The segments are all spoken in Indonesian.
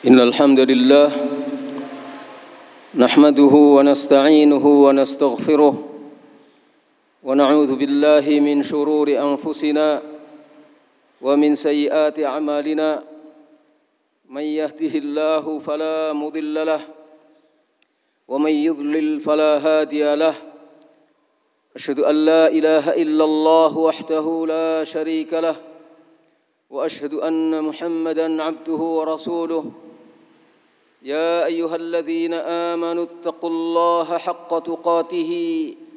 إن الحمد لله نحمده ونستعينه ونستغفره ونعوذ بالله من شرور أنفسنا ومن سيئات أعمالنا من يهده الله فلا مضل له ومن يضلل فلا هادي له أشهد أن لا إله إلا الله وحده لا شريك له وأشهد أن محمدًا عبده ورسوله يا أيها الذين آمنوا اتقوا الله حق تقاته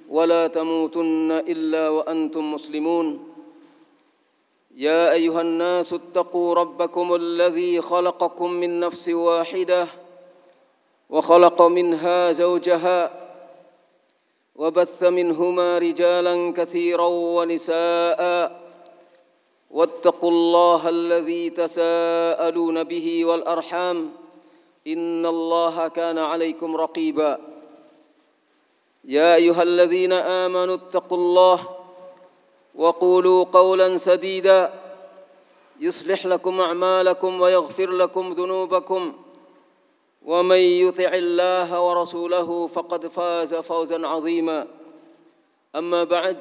ولا تموتن إلا وأنتم مسلمون يا أيها الناس اتقوا ربكم الذي خلقكم من نفس واحدة وخلق منها زوجها وبث منهما رجالا كثيرا ونساء واتقوا الله الذي تساءلون به والأرحام إن الله كان عليكم رقيبا يا أيها الذين آمنوا اتقوا الله وقولوا قولا سديدا يصلح لكم أعمالكم ويغفر لكم ذنوبكم ومن يطع الله ورسوله فقد فاز فوزا عظيما أما بعد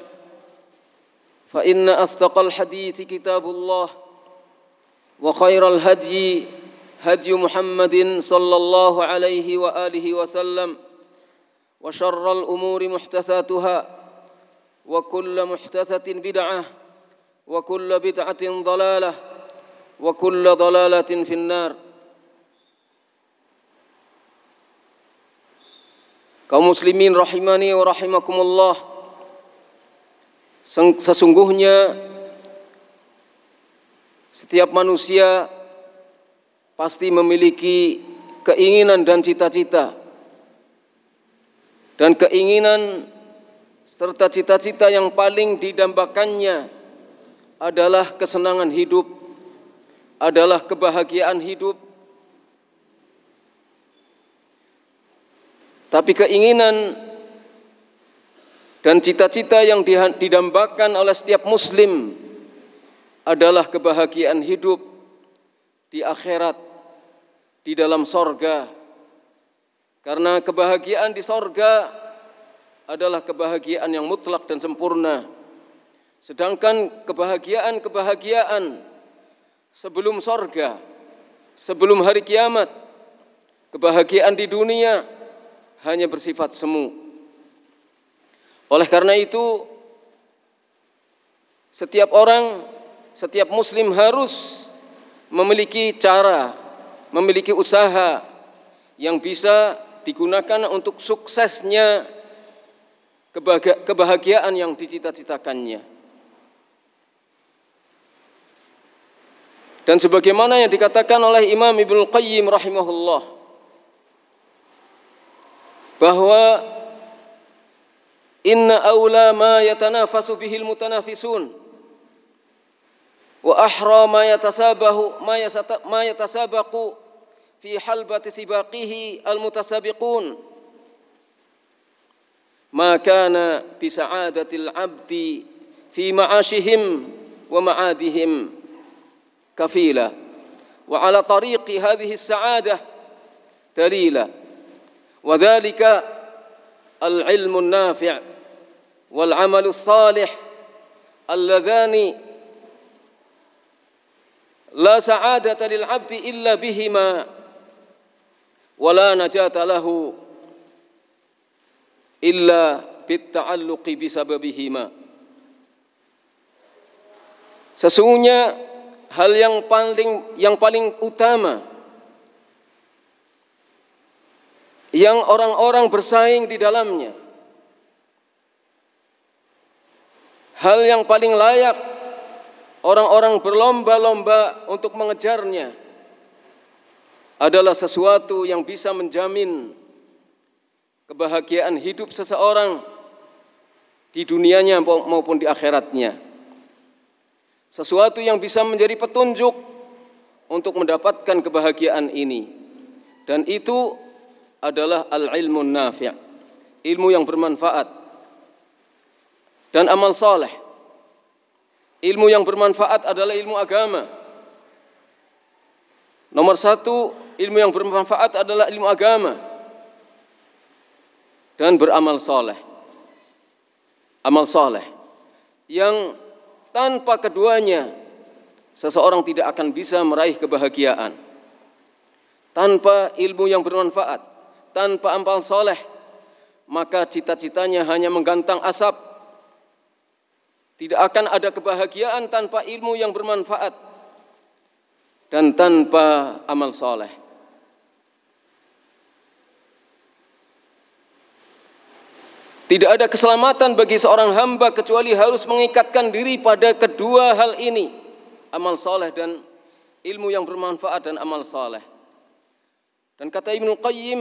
فإن أصدق الحديث كتاب الله وخير الهدي هدي محمد صلى الله عليه وآله وسلم وشر الأمور محدثاتها وكل محدثة بدعة وكل بدعة ضلالة وكل ضلالة في النار. Kaum muslimin rahimani wa rahimakumullah, sesungguhnya setiap manusia pasti memiliki keinginan dan cita-cita, dan keinginan serta cita-cita yang paling didambakannya adalah kesenangan hidup, adalah kebahagiaan hidup. Tapi keinginan dan cita-cita yang didambakan oleh setiap muslim adalah kebahagiaan hidup di akhirat, di dalam sorga. Karena kebahagiaan di sorga adalah kebahagiaan yang mutlak dan sempurna. Sedangkan kebahagiaan sebelum sorga, sebelum hari kiamat, kebahagiaan di dunia hanya bersifat semu. Oleh karena itu, setiap orang, setiap muslim harus memiliki cara, memiliki usaha yang bisa digunakan untuk suksesnya kebahagiaan yang dicita-citakannya. Dan sebagaimana yang dikatakan oleh Imam Ibnu Qayyim rahimahullah, bahwa inna awla ma yatanafasu bihil mutanafisun wa ahra ma yatasabaqu fi halbati sibaqihi almutasabiqun ma kana bi sa'adatil abdi fi ma'ashihim wa ma'adihim kafila wa ala tariqi hadhihi as-sa'adah dalila wa dhalika al-ilmu an-nafi' wal 'amalu as-salih alladhani la sa'adata lil 'abdi illa bihima wa la najata lahu illa bit ta'alluqi bisababihima. Sesungguhnya hal yang paling utama yang orang-orang bersaing di dalamnya, hal yang paling layak orang-orang berlomba-lomba untuk mengejarnya adalah sesuatu yang bisa menjamin kebahagiaan hidup seseorang di dunianya maupun di akhiratnya. Sesuatu yang bisa menjadi petunjuk untuk mendapatkan kebahagiaan ini. Dan itu adalah al-ilmu nafi', ilmu yang bermanfaat, dan amal saleh. Ilmu yang bermanfaat adalah ilmu agama. Nomor satu, ilmu yang bermanfaat adalah ilmu agama dan beramal soleh. Amal soleh yang tanpa keduanya seseorang tidak akan bisa meraih kebahagiaan. Tanpa ilmu yang bermanfaat, tanpa amal soleh, maka cita-citanya hanya menggantang asap. Tidak akan ada kebahagiaan tanpa ilmu yang bermanfaat dan tanpa amal soleh. Tidak ada keselamatan bagi seorang hamba kecuali harus mengikatkan diri pada kedua hal ini, amal soleh dan ilmu yang bermanfaat dan amal soleh. Dan kata Ibnu Qayyim,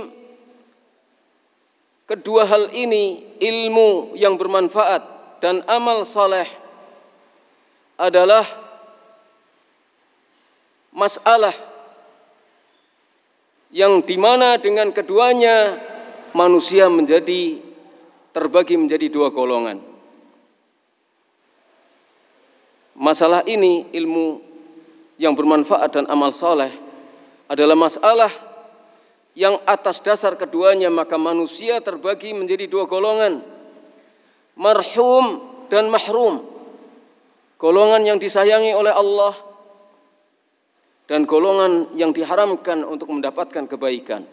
kedua hal ini, ilmu yang bermanfaat dan amal soleh, adalah masalah yang dimana dengan keduanya manusia terbagi menjadi dua golongan. Masalah ini, ilmu yang bermanfaat dan amal soleh, adalah masalah yang atas dasar keduanya maka manusia terbagi menjadi dua golongan, marhum dan mahrum. Golongan yang disayangi oleh Allah dan golongan yang diharamkan untuk mendapatkan kebaikan.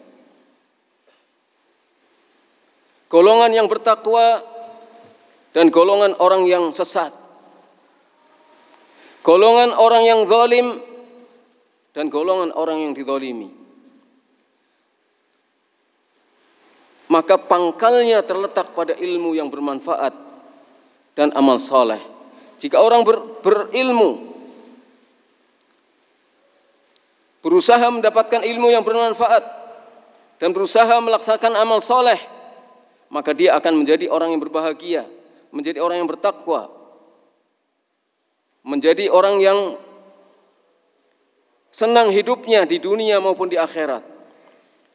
Golongan yang bertakwa dan golongan orang yang sesat. Golongan orang yang zalim dan golongan orang yang dizalimi. Maka pangkalnya terletak pada ilmu yang bermanfaat dan amal soleh. Jika orang berilmu, berusaha mendapatkan ilmu yang bermanfaat dan berusaha melaksanakan amal soleh, maka dia akan menjadi orang yang berbahagia, menjadi orang yang bertakwa, menjadi orang yang senang hidupnya di dunia maupun di akhirat.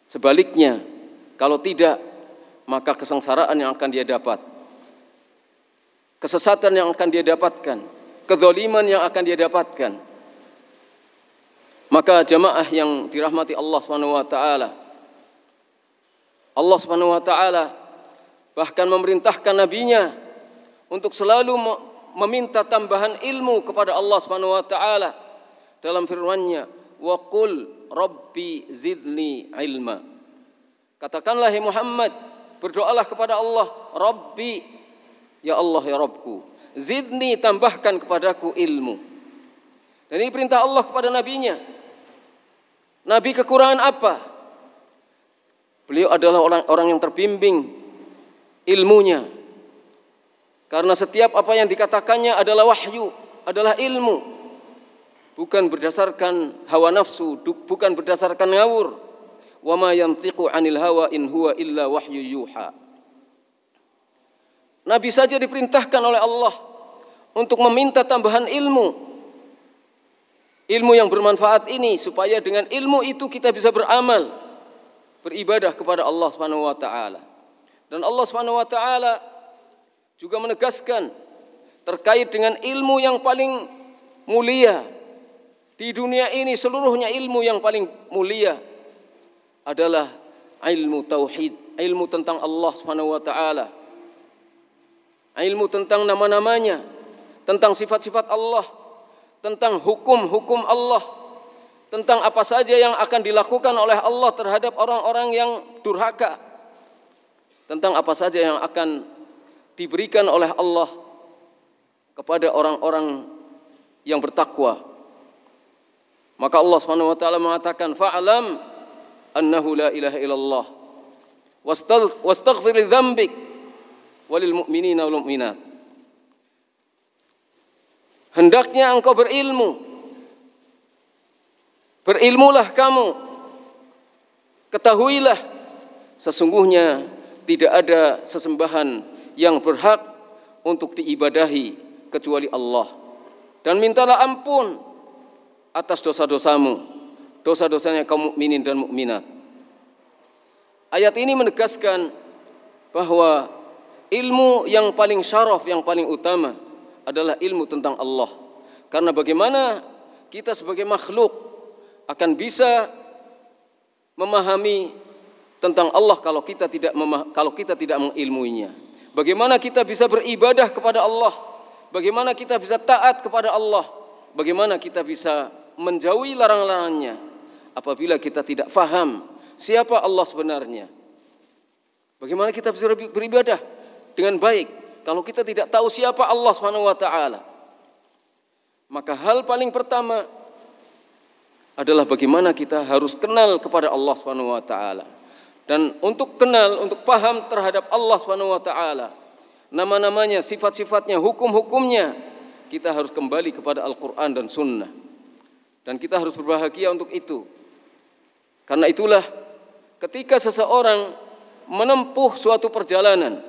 Sebaliknya, kalau tidak, maka kesengsaraan yang akan dia dapat, kesesatan yang akan dia dapatkan, kezaliman yang akan dia dapatkan. Maka jamaah yang dirahmati Allah Subhanahu wa taala, Allah Subhanahu wa taala bahkan memerintahkan nabinya untuk selalu meminta tambahan ilmu kepada Allah Subhanahu wa taala dalam firman-Nya, "Wa qul rabbi zidni ilma." Katakanlah hai Muhammad, berdoalah kepada Allah, Rabbi, ya Allah ya Rabbku, zidni, tambahkan kepadaku ilmu. Dan ini perintah Allah kepada nabinya. Nabi kekurangan apa? Beliau adalah orang yang terbimbing ilmunya. Karena setiap apa yang dikatakannya adalah wahyu, adalah ilmu. Bukan berdasarkan hawa nafsu, bukan berdasarkan ngawur. Wa ma yantiqu 'anil hawa in huwa illa wahyu yuha. Nabi saja diperintahkan oleh Allah untuk meminta tambahan ilmu. Ilmu yang bermanfaat ini, supaya dengan ilmu itu kita bisa beramal, beribadah kepada Allah Subhanahu wa taala. Dan Allah Subhanahu wa taala juga menegaskan terkait dengan ilmu yang paling mulia di dunia ini, seluruhnya ilmu yang paling mulia adalah ilmu tauhid, ilmu tentang Allah Subhanahu wa taala. Ilmu tentang nama-namanya, tentang sifat-sifat Allah, tentang hukum-hukum Allah, tentang apa saja yang akan dilakukan oleh Allah terhadap orang-orang yang durhaka, tentang apa saja yang akan diberikan oleh Allah kepada orang-orang yang bertakwa. Maka Allah Subhanahu wa taala mengatakan, "Fa'lam annahu la ilaha illallah wastaghfir li dzambik walil mu'minina wal mu'minat." Hendaknya engkau berilmu. Berilmulah kamu. Ketahuilah sesungguhnya tidak ada sesembahan yang berhak untuk diibadahi kecuali Allah. Dan mintalah ampun atas dosa-dosamu, dosa-dosanya kaum mukminin dan mukminat. Ayat ini menegaskan bahwa ilmu yang paling syaraf, yang paling utama adalah ilmu tentang Allah. Karena bagaimana kita sebagai makhluk akan bisa memahami tentang Allah kalau kita tidak mengilmuinya? Bagaimana kita bisa beribadah kepada Allah? Bagaimana kita bisa taat kepada Allah? Bagaimana kita bisa menjauhi larang-larangannya apabila kita tidak faham siapa Allah sebenarnya? Bagaimana kita bisa beribadah dengan baik kalau kita tidak tahu siapa Allah Subhanahu wa taala? Maka hal paling pertama adalah bagaimana kita harus kenal kepada Allah Subhanahu wa taala. Dan untuk kenal, untuk paham terhadap Allah Subhanahu wa taala, nama-namanya, sifat-sifatnya, hukum-hukumnya, kita harus kembali kepada Al-Qur'an dan Sunnah. Dan kita harus berbahagia untuk itu. Karena itulah ketika seseorang menempuh suatu perjalanan,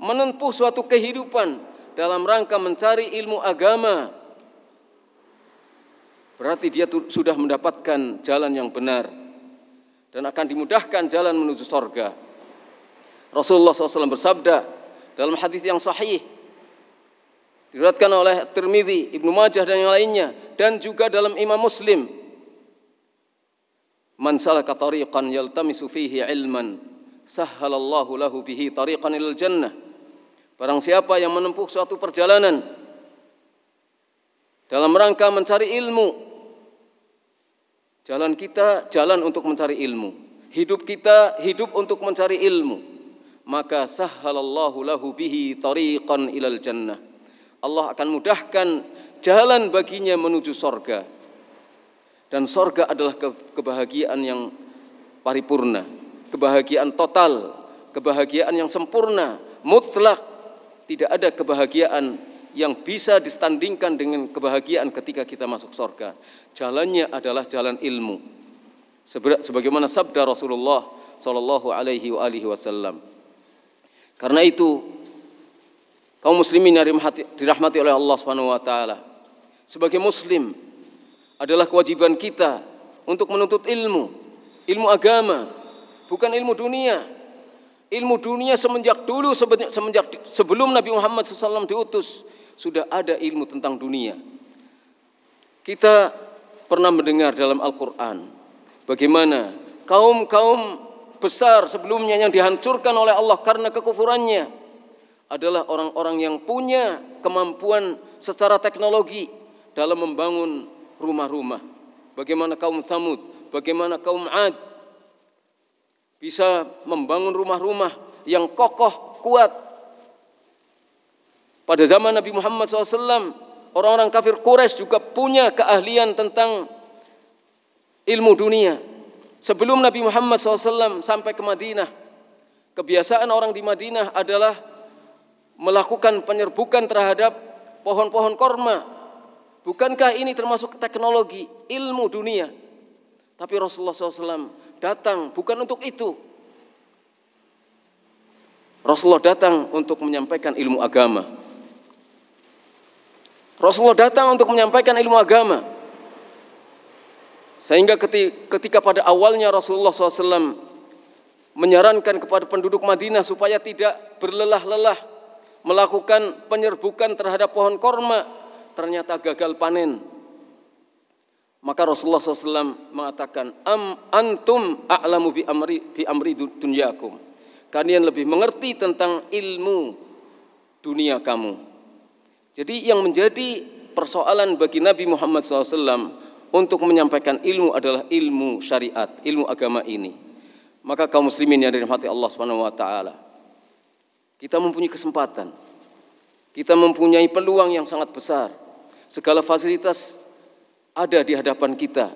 menempuh suatu kehidupan dalam rangka mencari ilmu agama, berarti dia sudah mendapatkan jalan yang benar dan akan dimudahkan jalan menuju sorga. Rasulullah SAW bersabda dalam hadis yang sahih, diriwayatkan oleh Tirmidzi, Ibnu Majah dan yang lainnya, dan juga dalam Imam Muslim, man salaka tariqan yaltamisu fihi ilman sahhalallahu lahu bihi tariqan ilal jannah. Barang siapa yang menempuh suatu perjalanan dalam rangka mencari ilmu, jalan kita jalan untuk mencari ilmu, hidup kita hidup untuk mencari ilmu, maka sahhalallahu lahu bihi tariqan ilal jannah. Allah akan mudahkan jalan baginya menuju sorga. Dan sorga adalah kebahagiaan yang paripurna, kebahagiaan total, kebahagiaan yang sempurna, mutlak. Tidak ada kebahagiaan yang bisa disandingkan dengan kebahagiaan ketika kita masuk surga. Jalannya adalah jalan ilmu. Sebagaimana sabda Rasulullah sallallahu alaihi wasallam. Karena itu kaum muslimin yang dirahmati oleh Allah Subhanahu wa taala, sebagai muslim adalah kewajiban kita untuk menuntut ilmu, ilmu agama, bukan ilmu dunia. Ilmu dunia semenjak sebelum Nabi Muhammad SAW diutus, sudah ada ilmu tentang dunia. Kita pernah mendengar dalam Al-Quran bagaimana kaum-kaum besar sebelumnya yang dihancurkan oleh Allah karena kekufurannya adalah orang-orang yang punya kemampuan secara teknologi dalam membangun rumah-rumah. Bagaimana kaum Tsamud, bagaimana kaum Ad bisa membangun rumah-rumah yang kokoh, kuat. Pada zaman Nabi Muhammad SAW, orang-orang kafir Quraisy juga punya keahlian tentang ilmu dunia. Sebelum Nabi Muhammad SAW sampai ke Madinah, kebiasaan orang di Madinah adalah melakukan penyerbukan terhadap pohon-pohon korma. Bukankah ini termasuk teknologi, ilmu dunia? Tapi Rasulullah SAW datang bukan untuk itu. Rasulullah datang untuk menyampaikan ilmu agama. Rasulullah datang untuk menyampaikan ilmu agama. Sehingga ketika pada awalnya Rasulullah SAW menyarankan kepada penduduk Madinah supaya tidak berlelah-lelah melakukan penyerbukan terhadap pohon korma, ternyata gagal panen. Maka Rasulullah SAW mengatakan, antum a'lamu bi amri dunyakum. Kalian lebih mengerti tentang ilmu dunia kamu. Jadi yang menjadi persoalan bagi Nabi Muhammad SAW untuk menyampaikan ilmu adalah ilmu syariat, ilmu agama ini. Maka kaum muslimin yang dirahmati Allah Subhanahu wa taala, kita mempunyai kesempatan. Kita mempunyai peluang yang sangat besar. Segala fasilitas ada di hadapan kita,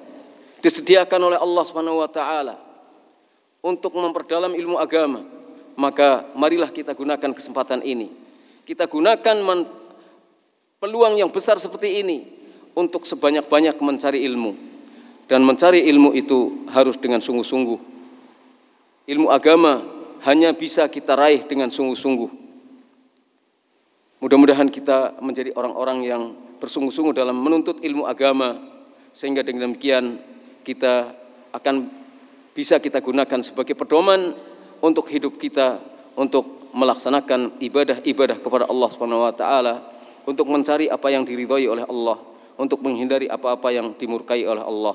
disediakan oleh Allah Subhanahu wa taala untuk memperdalam ilmu agama. Maka marilah kita gunakan kesempatan ini. Kita gunakan peluang yang besar seperti ini untuk sebanyak-banyak mencari ilmu. Dan mencari ilmu itu harus dengan sungguh-sungguh. Ilmu agama hanya bisa kita raih dengan sungguh-sungguh. Mudah-mudahan kita menjadi orang-orang yang bersungguh-sungguh dalam menuntut ilmu agama, sehingga dengan demikian kita akan bisa kita gunakan sebagai pedoman untuk hidup kita, untuk melaksanakan ibadah-ibadah kepada Allah Subhanahu wa taala, untuk mencari apa yang diridhai oleh Allah, untuk menghindari apa-apa yang dimurkai oleh Allah,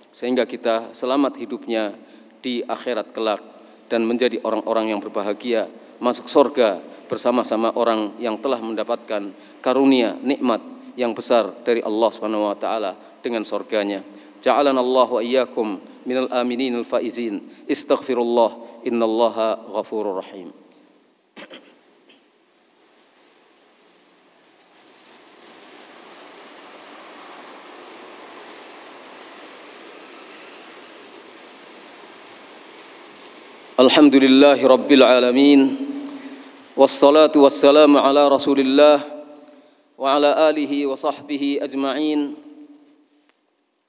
sehingga kita selamat hidupnya di akhirat kelak dan menjadi orang-orang yang berbahagia, masuk surga bersama-sama orang yang telah mendapatkan karunia nikmat yang besar dari Allah Subhanahu wa taala dengan surganya. Ja'alana Allah wa iyyakum minal aminin al faizin. Astaghfirullah, innallaha ghafurur rahim. Alhamdulillahi rabbil alamin. Wassalatu wassalamu ala Rasulillah wa ala alihi wa sahbihi ajma'in.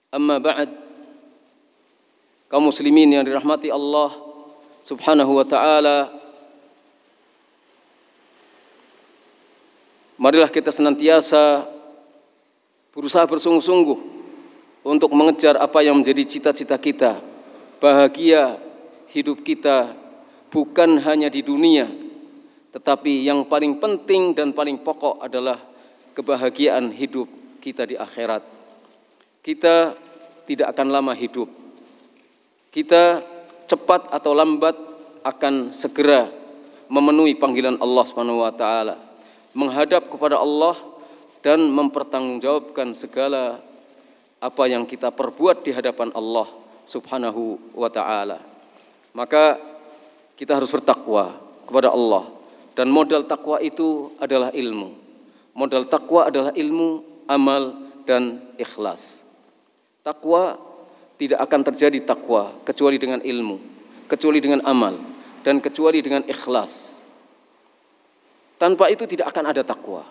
Amma ba'd. Kaum muslimin yang dirahmati Allah Subhanahu wa taala, marilah kita senantiasa berusaha bersungguh-sungguh untuk mengejar apa yang menjadi cita-cita kita. Bahagia hidup kita bukan hanya di dunia, tetapi yang paling penting dan paling pokok adalah kebahagiaan hidup kita di akhirat. Kita tidak akan lama hidup. Kita cepat atau lambat akan segera memenuhi panggilan Allah Subhanahu wa taala, menghadap kepada Allah dan mempertanggungjawabkan segala apa yang kita perbuat di hadapan Allah Subhanahu wa taala. Maka kita harus bertakwa kepada Allah, dan modal takwa itu adalah ilmu. Modal takwa adalah ilmu, amal, dan ikhlas. Takwa tidak akan terjadi takwa kecuali dengan ilmu, kecuali dengan amal, dan kecuali dengan ikhlas. Tanpa itu tidak akan ada takwa.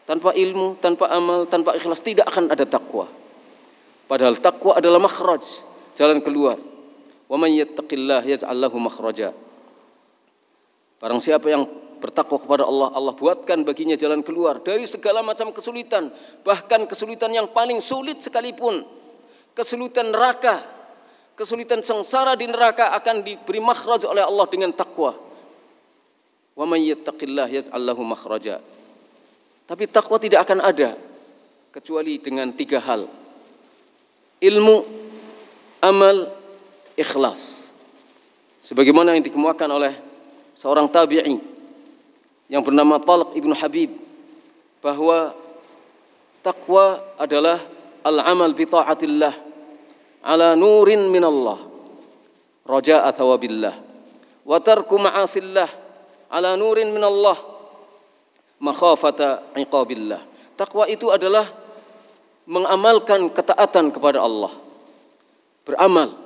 Tanpa ilmu, tanpa amal, tanpa ikhlas tidak akan ada takwa. Padahal takwa adalah makhraj, jalan keluar. Wa man yattaqillah yaj'al lahu makhraja. Barang siapa yang bertakwa kepada Allah, Allah buatkan baginya jalan keluar dari segala macam kesulitan, bahkan kesulitan yang paling sulit sekalipun, kesulitan neraka, kesulitan sengsara di neraka akan diberi makhraj oleh Allah dengan takwa. Wa man yattaqillah yaj'al lahu makhraja. Tapi takwa tidak akan ada kecuali dengan 3 hal: ilmu, amal, ikhlas. Sebagaimana yang dikemukakan oleh seorang tabi'i yang bernama Talq ibn Habib, bahwa takwa adalah al-amal bi ta'atillah ala nurin minallah raja'a thawabillah, wa tarku ma'asillah ala nurin minallah makhafata iqabillah. Takwa itu adalah mengamalkan ketaatan kepada Allah, beramal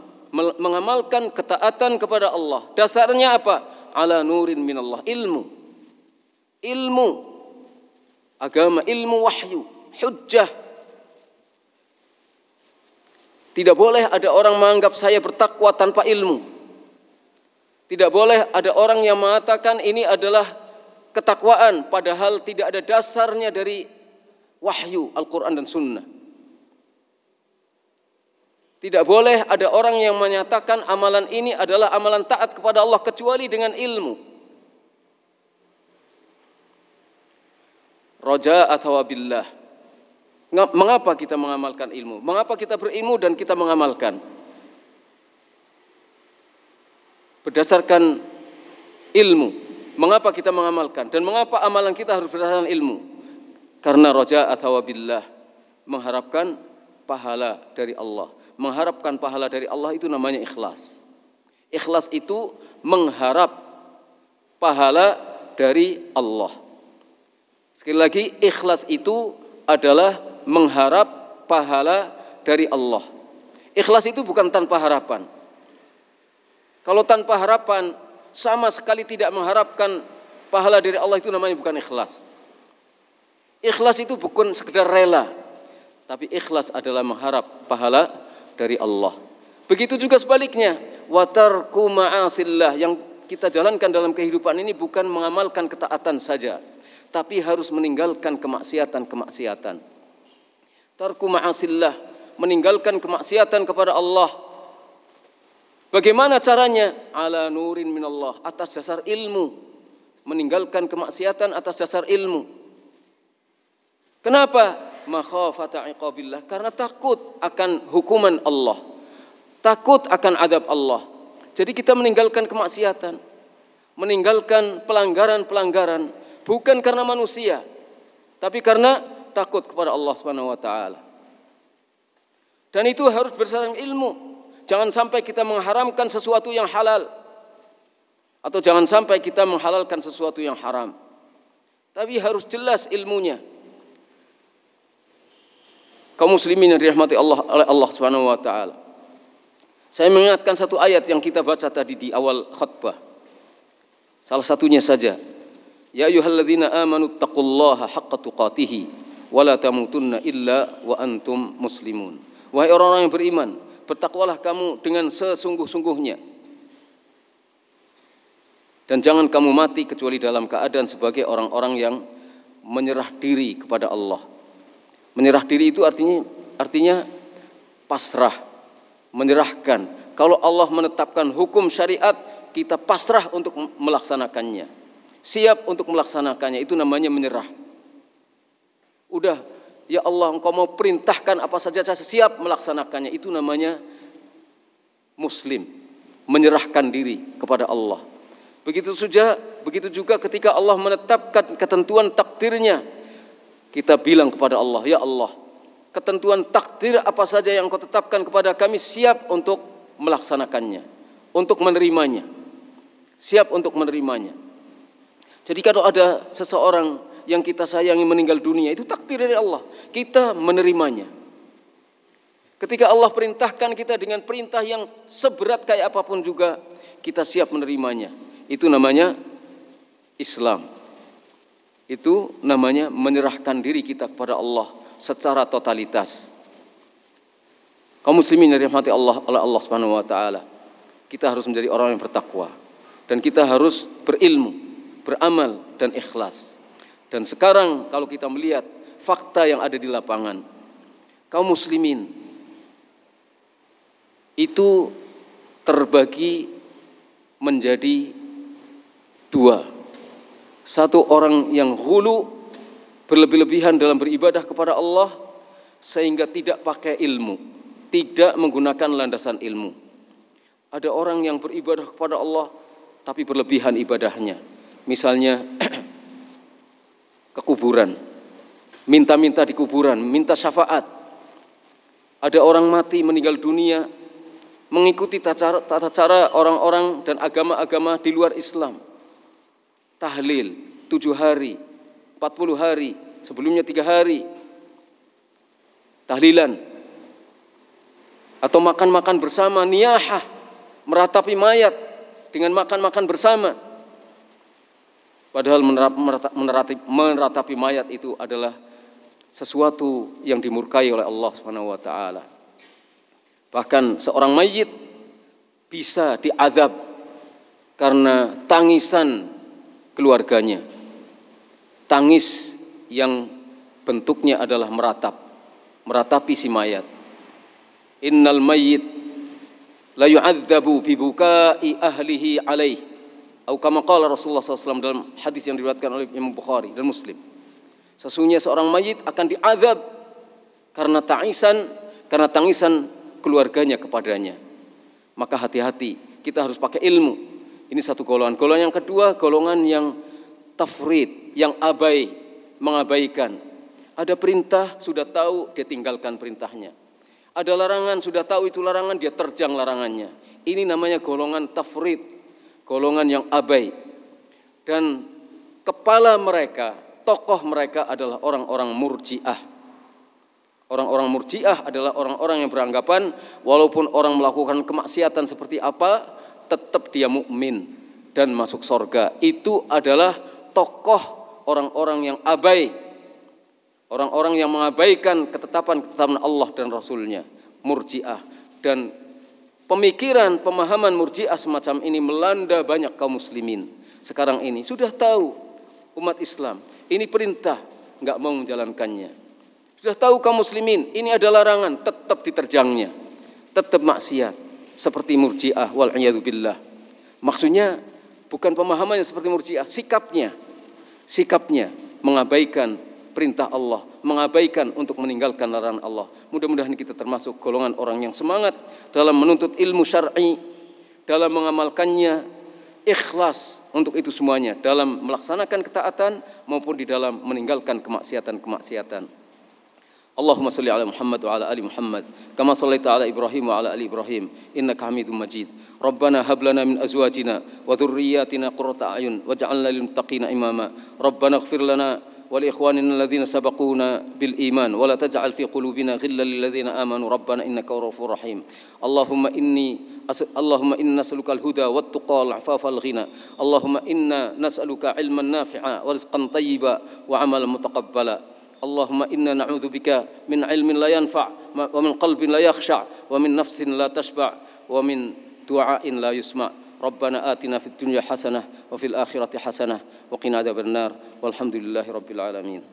mengamalkan ketaatan kepada Allah. Dasarnya apa? Ala nurin minallah, ilmu agama, ilmu wahyu, hujjah. Tidak boleh ada orang menganggap saya bertakwa tanpa ilmu. Tidak boleh ada orang yang mengatakan ini adalah ketakwaan padahal tidak ada dasarnya dari wahyu Al-Quran dan Sunnah. Tidak boleh ada orang yang menyatakan amalan ini adalah amalan taat kepada Allah kecuali dengan ilmu. Raja'a thawabillah. Mengapa kita mengamalkan ilmu? Mengapa kita berilmu dan kita mengamalkan? Berdasarkan ilmu. Mengapa kita mengamalkan? Dan mengapa amalan kita harus berdasarkan ilmu? Karena raja'a thawabillah, mengharapkan pahala dari Allah. Mengharapkan pahala dari Allah itu namanya ikhlas. Ikhlas itu mengharap pahala dari Allah. Sekali lagi, ikhlas itu adalah mengharap pahala dari Allah. Ikhlas itu bukan tanpa harapan. Kalau tanpa harapan, sama sekali tidak mengharapkan pahala dari Allah, itu namanya bukan ikhlas. Ikhlas itu bukan sekedar rela, tapi ikhlas adalah mengharap pahala dari Allah. Begitu juga sebaliknya, wa tarku ma'asillah, yang kita jalankan dalam kehidupan ini bukan mengamalkan ketaatan saja, tapi harus meninggalkan kemaksiatan-kemaksiatan. Tarku ma'asillah, meninggalkan kemaksiatan kepada Allah. Bagaimana caranya? Ala nurin minallah, atas dasar ilmu. Meninggalkan kemaksiatan atas dasar ilmu. Kenapa? Makhafata iqabillah, karena takut akan hukuman Allah, takut akan adab Allah, Jadi kita meninggalkan kemaksiatan, meninggalkan pelanggaran-pelanggaran bukan karena manusia, tapi karena takut kepada Allah Subhanahu wa taala. Dan itu harus berdasarkan ilmu. Jangan sampai kita mengharamkan sesuatu yang halal, atau jangan sampai kita menghalalkan sesuatu yang haram. Tapi harus jelas ilmunya. Kaum muslimin yang dirahmati Allah oleh Allah Subhanahu wa taala. Saya mengingatkan satu ayat yang kita baca tadi di awal khutbah. Salah satunya saja. Ya ayyuhalladzina amanu taqullaha haqqa tuqatih wa la tamutunna illa wa antum muslimun. Wahai orang-orang yang beriman, bertakwalah kamu dengan sesungguh-sungguhnya. Dan jangan kamu mati kecuali dalam keadaan sebagai orang-orang yang menyerah diri kepada Allah. Menyerah diri itu artinya pasrah, menyerahkan. Kalau Allah menetapkan hukum syariat, kita pasrah untuk melaksanakannya. Siap untuk melaksanakannya, itu namanya menyerah. Udah, ya Allah, Engkau mau perintahkan apa saja, saya siap melaksanakannya. Itu namanya muslim, menyerahkan diri kepada Allah. Begitu juga ketika Allah menetapkan ketentuan takdirnya, kita bilang kepada Allah, ya Allah, ketentuan takdir apa saja yang Engkau tetapkan kepada kami, siap untuk melaksanakannya, untuk menerimanya, siap untuk menerimanya. Jadi kalau ada seseorang yang kita sayangi meninggal dunia, itu takdir dari Allah, kita menerimanya. Ketika Allah perintahkan kita dengan perintah yang seberat kayak apapun juga, kita siap menerimanya. Itu namanya Islam. Itu namanya menyerahkan diri kita kepada Allah secara totalitas. Kaum muslimin yang dirahmati Allah oleh Allah Subhanahu wa taala, kita harus menjadi orang yang bertakwa dan kita harus berilmu, beramal dan ikhlas. Dan sekarang kalau kita melihat fakta yang ada di lapangan, kaum muslimin itu terbagi menjadi dua. Satu orang yang ghulu, berlebih-lebihan dalam beribadah kepada Allah sehingga tidak pakai ilmu, tidak menggunakan landasan ilmu. Ada orang yang beribadah kepada Allah tapi berlebihan ibadahnya. Misalnya ke kuburan, minta-minta di kuburan, minta syafaat. Ada orang mati meninggal dunia mengikuti tata cara orang-orang dan agama-agama di luar Islam. Tahlil 7 hari, 40 hari, sebelumnya 3 hari. Tahlilan. Atau makan-makan bersama, niyahah, meratapi mayat dengan makan-makan bersama. Padahal meratapi mayat itu adalah sesuatu yang dimurkai oleh Allah Subhanahu wa taala. Bahkan seorang mayit bisa diazab karena tangisan keluarganya. Tangis yang bentuknya adalah meratapi si mayat. Innal mayyit la yu'adzabu bi bukai ahlihi alaih. Atau kama qala Rasulullah SAW dalam hadis yang diriwayatkan oleh Imam Bukhari dan Muslim. Sesungguhnya seorang mayit akan diazab karena tangisan keluarganya kepadanya. Maka hati-hati, kita harus pakai ilmu. Ini satu golongan. Golongan yang kedua, golongan yang tafrid, yang mengabaikan. Ada perintah, sudah tahu, dia tinggalkan perintahnya. Ada larangan, sudah tahu itu larangan, dia terjang larangannya. Ini namanya golongan tafrid, golongan yang abai. Dan kepala mereka, tokoh mereka adalah orang-orang murji'ah. Orang-orang murji'ah adalah orang-orang yang beranggapan walaupun orang melakukan kemaksiatan seperti apa, tetap dia mukmin dan masuk surga. Itu adalah tokoh orang-orang yang abai, orang-orang yang mengabaikan ketetapan Allah dan Rasulnya, murji'ah. Dan pemikiran, pemahaman murji'ah semacam ini melanda banyak kaum muslimin. Sekarang ini sudah tahu umat Islam, ini perintah, enggak mau menjalankannya. Sudah tahu kaum muslimin, ini ada larangan, tetap diterjangnya, tetap maksiat. Seperti murji'ah wal'iyadu billah. Maksudnya bukan pemahamannya seperti murji'ah, sikapnya mengabaikan perintah Allah, mengabaikan untuk meninggalkan larangan Allah. Mudah-mudahan kita termasuk golongan orang yang semangat dalam menuntut ilmu syar'i dalam mengamalkannya, ikhlas untuk itu semuanya, dalam melaksanakan ketaatan maupun di dalam meninggalkan kemaksiatan-kemaksiatan. Allahumma salli ala Muhammad wa ala ali Muhammad kama sallaita ala Ibrahim wa ala ali Ibrahim innaka Hamidum Majid. Rabbana hab lana min azwajina wa dhurriyyatina qurrata a'yun waj'alna lil muttaqina imama. Rabbana ighfir lana wa li ikhwanina alladhina sabaquna bil iman wa la taj'al fi qulubina ghillan lil ladzina amanu rabbana innaka ghafurur rahim. Allahumma inna nas'aluka al-huda wat tuqa wal 'afafa wal ghina. Allahumma inna nas'aluka 'ilman nafi'a wa rizqan thayyiba wa 'amalan mutaqabbala. Allahumma inna na'udzubika min ilmin la yanfa' wa min qalbin la yakhsha' wa min nafsin la tashba' wa min du'ain la yusma'. Rabbana atina fid dunya hasanah wa fil akhirati hasanah wa qina adzabannar walhamdulillahi rabbil alamin.